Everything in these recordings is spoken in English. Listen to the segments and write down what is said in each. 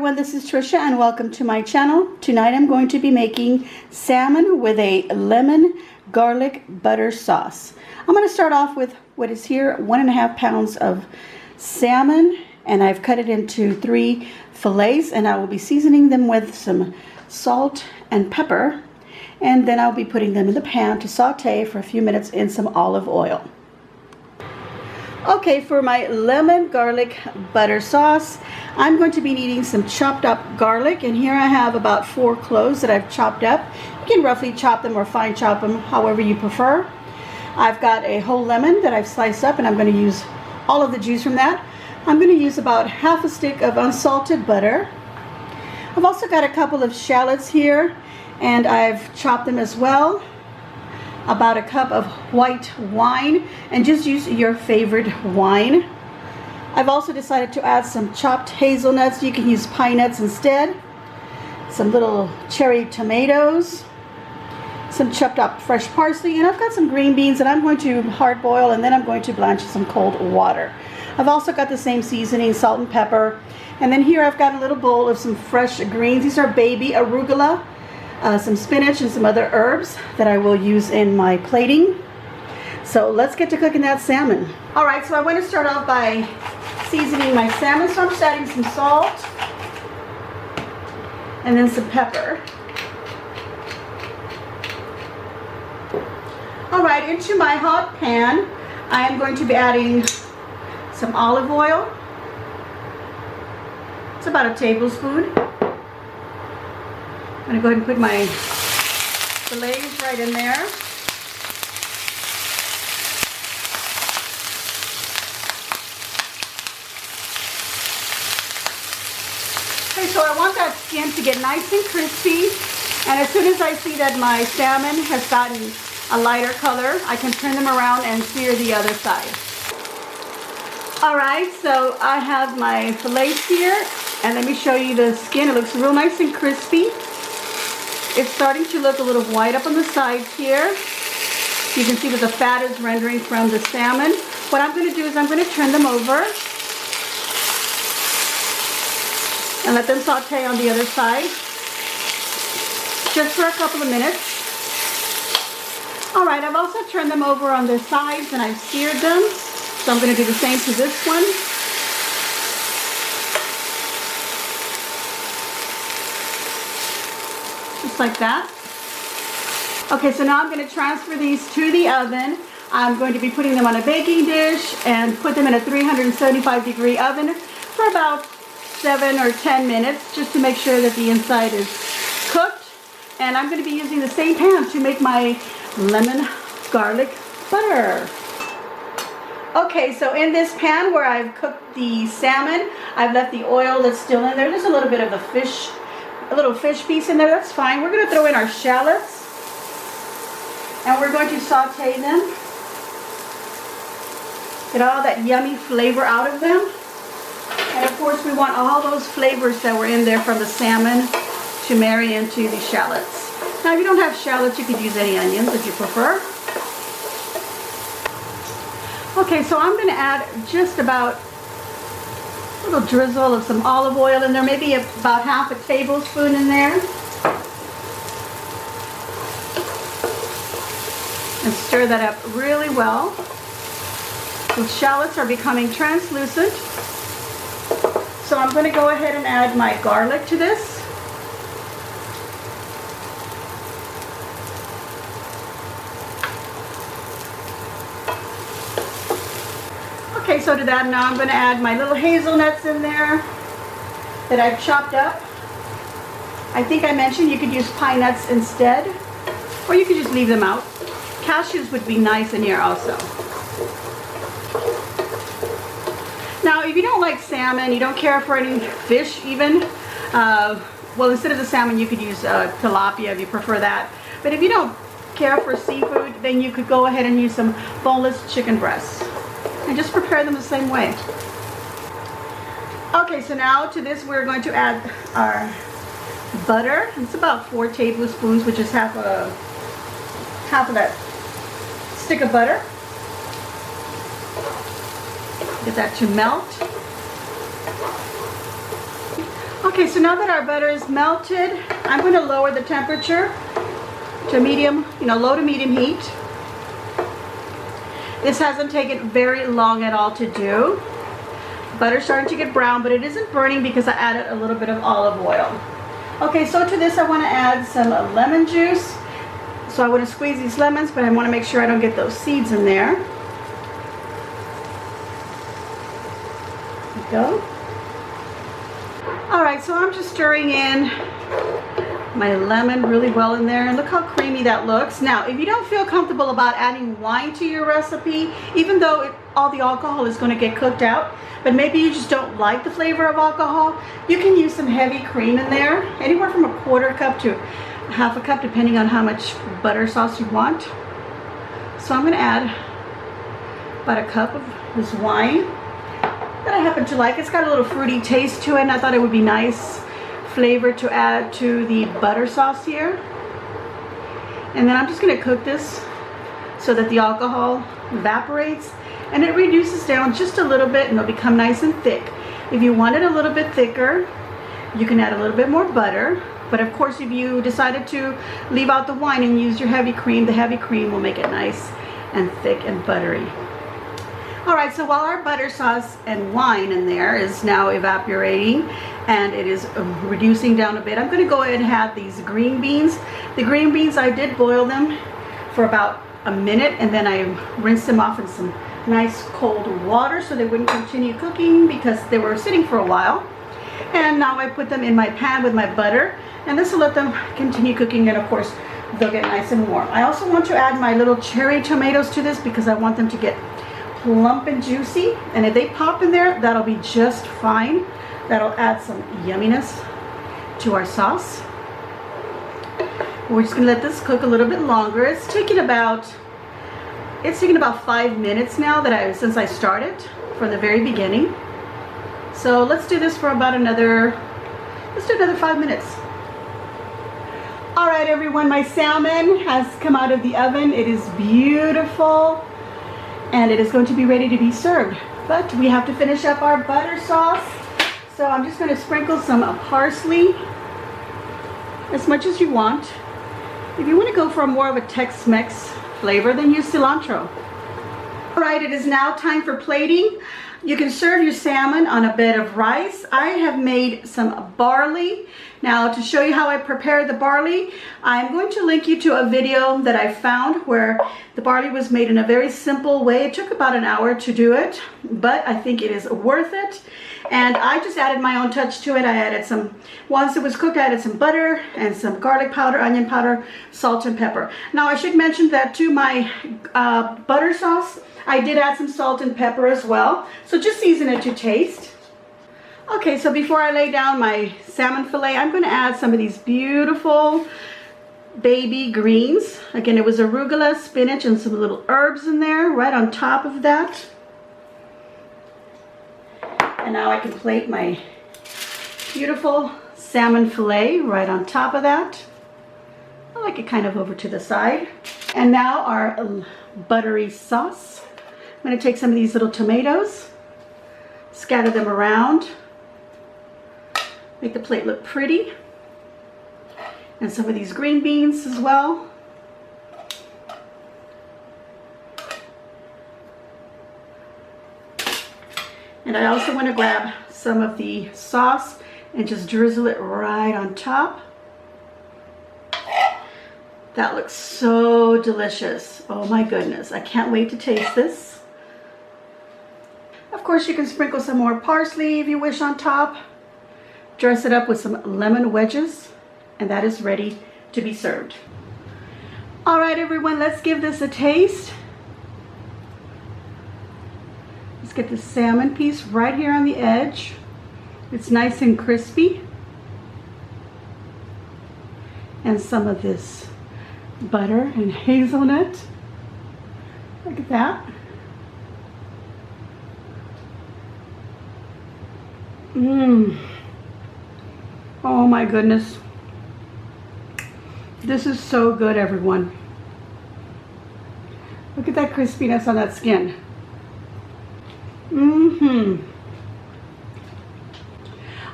everyone, this is Trisha and welcome to my channel. Tonight I'm going to be making salmon with a lemon garlic butter sauce. I'm going to start off with what is here 1.5 pounds of salmon, and I've cut it into 3 fillets, and I will be seasoning them with some salt and pepper, and then I'll be putting them in the pan to saute for a few minutes in some olive oil. Okay, for my lemon garlic butter sauce, I'm going to be needing some chopped up garlic, and here I have about 4 cloves that I've chopped up. You can roughly chop them or fine chop them, however you prefer. I've got a whole lemon that I've sliced up, and I'm going to use all of the juice from that. I'm going to use about half a stick of unsalted butter. I've also got a couple of shallots here, and I've chopped them as well. About a cup of white wine, and just use your favorite wine. I've also decided to add some chopped hazelnuts. You can use pine nuts instead. Some little cherry tomatoes, some chopped up fresh parsley, and I've got some green beans that I'm going to hard boil, and then I'm going to blanch in some cold water. I've also got the same seasoning, salt and pepper, and then here I've got a little bowl of some fresh greens. These are baby arugula, some spinach, and some other herbs that I will use in my plating. So let's get to cooking that salmon. Alright, so I want to start off by seasoning my salmon. So I'm just adding some salt and then some pepper. Alright, into my hot pan I am going to be adding some olive oil. It's about a tablespoon. I'm going to go ahead and put my fillets right in there. Okay, so I want that skin to get nice and crispy, and as soon as I see that my salmon has gotten a lighter color, I can turn them around and sear the other side. Alright, so I have my fillets here, and let me show you the skin. It looks real nice and crispy. It's starting to look a little white up on the sides here. You can see that the fat is rendering from the salmon. What I'm going to do is I'm going to turn them over and let them saute on the other side just for a couple of minutes. Alright, I've also turned them over on the sides and I've seared them. So I'm going to do the same to this one. Just like that. Okay, so now I'm going to transfer these to the oven. I'm going to be putting them on a baking dish and put them in a 375-degree oven for about 7 or 10 minutes just to make sure that the inside is cooked. And I'm going to be using the same pan to make my lemon garlic butter. Okay, so in this pan where I've cooked the salmon, I've left the oil that's still in there. There's a little bit of the fish, a little fish piece in there. That's fine. We're going to throw in our shallots, and we're going to saute them. Get all that yummy flavor out of them. And of course we want all those flavors that were in there from the salmon to marry into the shallots. Now if you don't have shallots, you could use any onions if you prefer. Okay, so I'm going to add just about a little drizzle of some olive oil in there, maybe about half a tablespoon in there. And stir that up really well. The shallots are becoming translucent. So I'm going to go ahead and add my garlic to this. Okay, so to that now I'm going to add my little hazelnuts in there that I've chopped up. I think I mentioned you could use pine nuts instead, or you could just leave them out. Cashews would be nice in here also. Now if you don't like salmon, you don't care for any fish even, well, instead of the salmon you could use tilapia if you prefer that. But if you don't care for seafood, then you could go ahead and use some boneless chicken breasts. And just prepare them the same way. Okay, so now to this we're going to add our butter. It's about 4 tablespoons, which is half of that stick of butter. Get that to melt. Okay, so now that our butter is melted, I'm going to lower the temperature to medium, low to medium heat. This hasn't taken very long at all to do. Butter's starting to get brown, but it isn't burning because I added a little bit of olive oil. Okay, so to this I want to add some lemon juice. So I want to squeeze these lemons, but I want to make sure I don't get those seeds in there. There we go. Alright, so I'm just stirring in my lemon really well in there, and look how creamy that looks. Now, if you don't feel comfortable about adding wine to your recipe, even though all the alcohol is going to get cooked out, but maybe you just don't like the flavor of alcohol, you can use some heavy cream in there, anywhere from 1/4 cup to 1/2 cup, depending on how much butter sauce you want. So I'm going to add about 1 cup of this wine that I happen to like. It's got a little fruity taste to it, and I thought it would be nice flavor to add to the butter sauce here. And then I'm just going to cook this so that the alcohol evaporates and it reduces down just a little bit, and it'll become nice and thick. If you want it a little bit thicker, you can add a little bit more butter. But of course, if you decided to leave out the wine and use your heavy cream, the heavy cream will make it nice and thick and buttery. Alright, so while our butter sauce and wine in there is now evaporating and it is reducing down a bit, I'm going to go ahead and have these green beans. The green beans, I did boil them for about a minute, and then I rinsed them off in some nice cold water so they wouldn't continue cooking because they were sitting for a while. And now I put them in my pan with my butter, and this will let them continue cooking, and of course they'll get nice and warm. I also want to add my little cherry tomatoes to this because I want them to get plump and juicy, and if they pop in there, that'll be just fine. That'll add some yumminess to our sauce. We're just gonna let this cook a little bit longer. It's taking about 5 minutes now since I started from the very beginning. So let's do this for about another 5 minutes. All right, everyone, my salmon has come out of the oven. It is beautiful, and it is going to be ready to be served. But we have to finish up our butter sauce. So I'm just going to sprinkle some parsley, as much as you want. If you want to go for more of a Tex-Mex flavor, then use cilantro. All right, it is now time for plating. You can serve your salmon on a bed of rice. I have made some barley. Now, to show you how I prepare the barley, I'm going to link you to a video that I found where the barley was made in a very simple way. It took about an hour to do it, but I think it is worth it. And I just added my own touch to it. I added once it was cooked, I added some butter and some garlic powder, onion powder, salt, and pepper. Now, I should mention that to my butter sauce, I did add some salt and pepper as well. So just season it to taste. Okay, so before I lay down my salmon fillet, I'm going to add some of these beautiful baby greens. Again, it was arugula, spinach, and some little herbs in there right on top of that. And now I can plate my beautiful salmon fillet right on top of that. I like it kind of over to the side. And now our buttery sauce. I'm going to take some of these little tomatoes, scatter them around, make the plate look pretty, and some of these green beans as well. And I also want to grab some of the sauce and just drizzle it right on top. That looks so delicious. Oh my goodness, I can't wait to taste this. Of course, you can sprinkle some more parsley if you wish on top. Dress it up with some lemon wedges, and that is ready to be served. All right, everyone, let's give this a taste. Let's get the salmon piece right here on the edge. It's nice and crispy. And some of this butter and hazelnut. Look at that. Oh my goodness. This is so good, everyone. Look at that crispiness on that skin.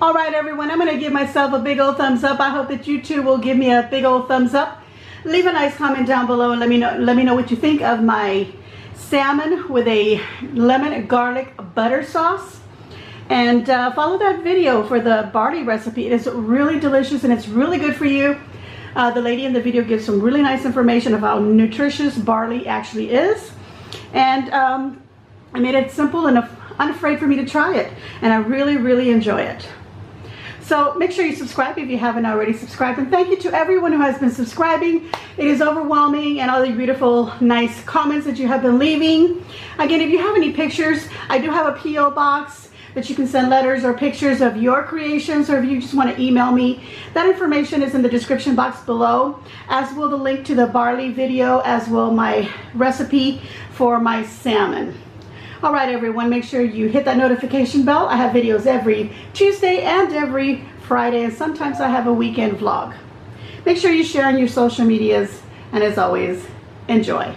All right, everyone, I'm going to give myself a big old thumbs up. I hope that you too will give me a big old thumbs up. Leave a nice comment down below and let me know what you think of my salmon with a lemon garlic butter sauce. And follow that video for the barley recipe. It is really delicious and it's really good for you. The lady in the video gives some really nice information of how nutritious barley actually is. And I made it simple and unafraid for me to try it. And I really, really enjoy it. So make sure you subscribe if you haven't already subscribed. And thank you to everyone who has been subscribing. It is overwhelming, and all the beautiful, nice comments that you have been leaving. Again, if you have any pictures, I do have a P.O. box that you can send letters or pictures of your creations, or if you just want to email me. That information is in the description box below, as will the link to the barley video, as will my recipe for my salmon. All right, everyone, make sure you hit that notification bell. I have videos every Tuesday and every Friday, and sometimes I have a weekend vlog. Make sure you share on your social medias, and as always, enjoy.